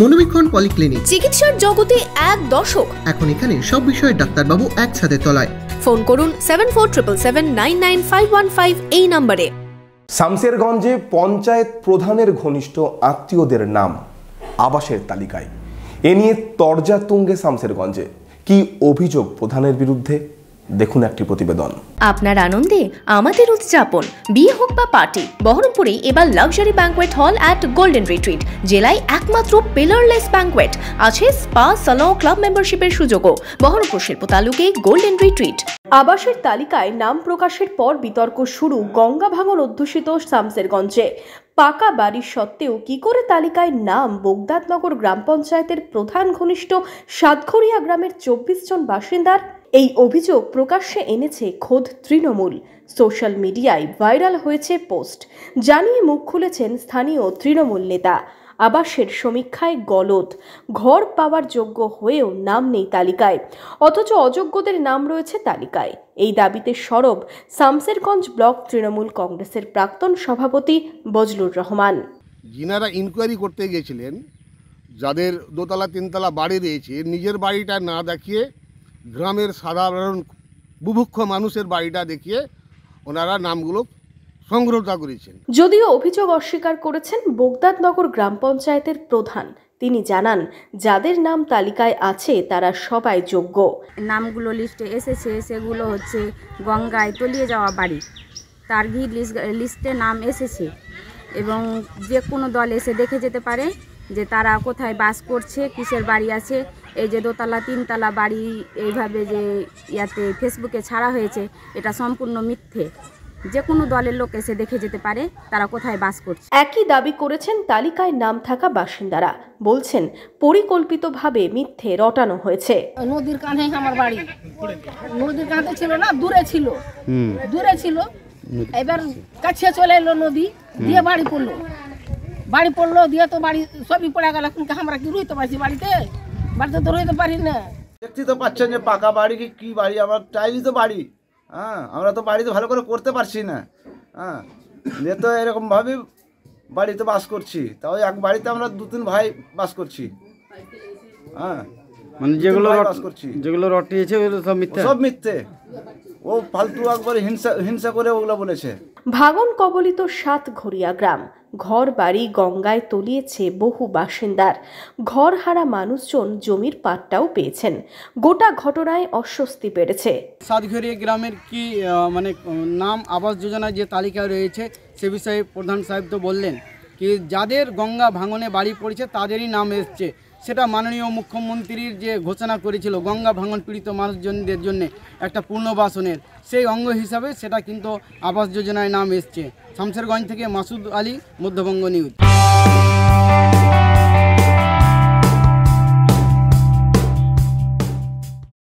মনোবীক্ষণ polyclinic, চিকিৎসার জগতে এক দশক। এখন এখানে সব বিষয়ে ডাক্তারবাবু একসাথে তলায়। ফোন করুন 7477999515 এই নম্বরে। শামসেরগঞ্জে পঞ্চায়েত প্রধানের ঘনিষ্ঠ আত্মীয়দের নাম আবাসের তালিকায়। এ নিয়ে তরজা তুঙ্গে শামসেরগঞ্জে। কি অভিযোগ প্রধানের বিরুদ্ধে? দেখুন একটি প্রতিবেদন। আপনার আনন্দে আমাদের উদযাপন। বিয়ে হোক বা পার্টি, বহরমপুরে এবার luxury banquet hall at golden retreat. জেলায় একমাত্র পিলারলেস ব্যাংকোয়েট। আছে স্পা, সালন, ক্লাব মেম্বারশিপের সুযোগও। বহরমপুর শিল্প তালুকে গোল্ডেন রিট্রিট। আবাসের তালিকায় নাম প্রকাশের পর বিতর্ক শুরু গঙ্গা ভাঙন অধ্যুষিত শামসেরগঞ্জে। পাকা বাড়ি সত্ত্বেও কি করে তালিকায় নাম বোগদাদনগর গ্রাম পঞ্চায়েতের প্রধান ঘনিষ্ঠ সাতঘরিয়া গ্রামের 24 জন বাসিন্দার? এই অভিযোগ প্রকাশ্যে এনেছে খোদ তৃণমূল। সোশ্যাল মিডিয়ায় ভাইরাল হয়েছে পোস্ট, জানিয়ে মুখ খুলেছেন স্থানীয় তৃণমূল নেতা। আবাসের সমীক্ষায় গলদ, ঘর পাওয়ার যোগ্য হয়েও নাম নেই তালিকায়, অথচ অযোগ্যদের নাম রয়েছে তালিকায়। এই দাবিতে সরব শামসেরগঞ্জ ব্লক তৃণমূল কংগ্রেসের প্রাক্তন সভাপতি বজলুর রহমান। যিনারা ইনকোয়ারি করতে গিয়েছিলেন, যাদের দোতলা তিনতলা বাড়ি রয়েছে, নিজের বাড়িটা না দেখিয়ে গ্রামের সাধারণ বুভুক্ষ মানুষের বাড়িটা দেখিয়ে ওনারা নামগুলো সংগ্রহতা করেছেন। যদিও অভিযোগ অস্বীকার করেছেন বোগদাদনগর গ্রাম পঞ্চায়েতের প্রধান। তিনি জানান, যাদের নাম তালিকায় আছে তারা সবাই যোগ্য। নামগুলো লিস্টে এসেছে, সেগুলো হচ্ছে গঙ্গায় তলিয়ে যাওয়া বাড়ি, তার লিস্টে নাম এসেছে এবং যে কোনো দল এসে দেখে যেতে পারে যে তারা কোথায় বাস করছে, কিসের বাড়ি আছে। এই যে দোতলা তিনতলা বাড়ি এইভাবে যে ফেসবুকে ছাড়া হয়েছে, এটা সম্পূর্ণ মিথ্যে। যে কোনো দলের লোক এসে দেখে যেতে পারে তারা কোথায় বাস করছে। একই দাবি করেছেন তালিকায় নাম থাকা বাসিন্দারা। বলছেন পরিকল্পিতভাবে মিথ্যে রটানো হয়েছে। নদীর কাঁধে আমার বাড়ি, নদীর কাঁধে ছিল না, দূরে ছিল। এবার কাছে চলে এলো নদী, দিয়ে বাড়ি পড়লো দিয়ে তো বাড়ি সবই পড়ে গেল। আমরা কি রইতে পারছি বাড়িতে তো রইতে পারি না। দেখতে তো পাচ্ছেন যে পাকা বাড়ি কি বাড়ি, আমার টাইলই তো বাড়ি। আমরা তো বাড়িতে ভালো করে করতে পারছি না। নিয়ে তো এরকমভাবে বাড়িতে বাস করছি, তাও এক বাড়িতে আমরা 2-3 ভাই বাস করছি। মানে যেগুলো রটিয়েছে সব মিথ্যে। ও ফালতু একবার হিংসা করে ওগুলো বলেছে। ভাঙন কবলিত সাতঘরিয়া গ্রাম, ঘর বাড়ি গঙ্গায় তলিয়েছে বহু বাসিন্দার। ঘর হারা মানুষজন জমির পাট্টাও পেয়েছেন। গোটা ঘটনায় অস্বস্তি বেড়েছে। সাতঘরিয়া গ্রামের কি মানে নাম আবাস যোজনায় যে তালিকায় রয়েছে সে বিষয়ে প্রধান সাহেব তো বললেন কি যাদের গঙ্গা ভাঙনে বাড়ি পড়েছে তাদেরই নাম এসছে। সেটা মাননীয় মুখ্যমন্ত্রীর যে ঘোষণা করেছিল গঙ্গা ভাঙন পীড়িত মানুষজনদের জন্য একটা পুনর্বাসনের, সেই অঙ্গ হিসাবে সেটা কিন্তু আবাস যোজনায় নাম এসছে। শামসেরগঞ্জ থেকে মাসুদ আলী, মধ্যবঙ্গ নিউজ।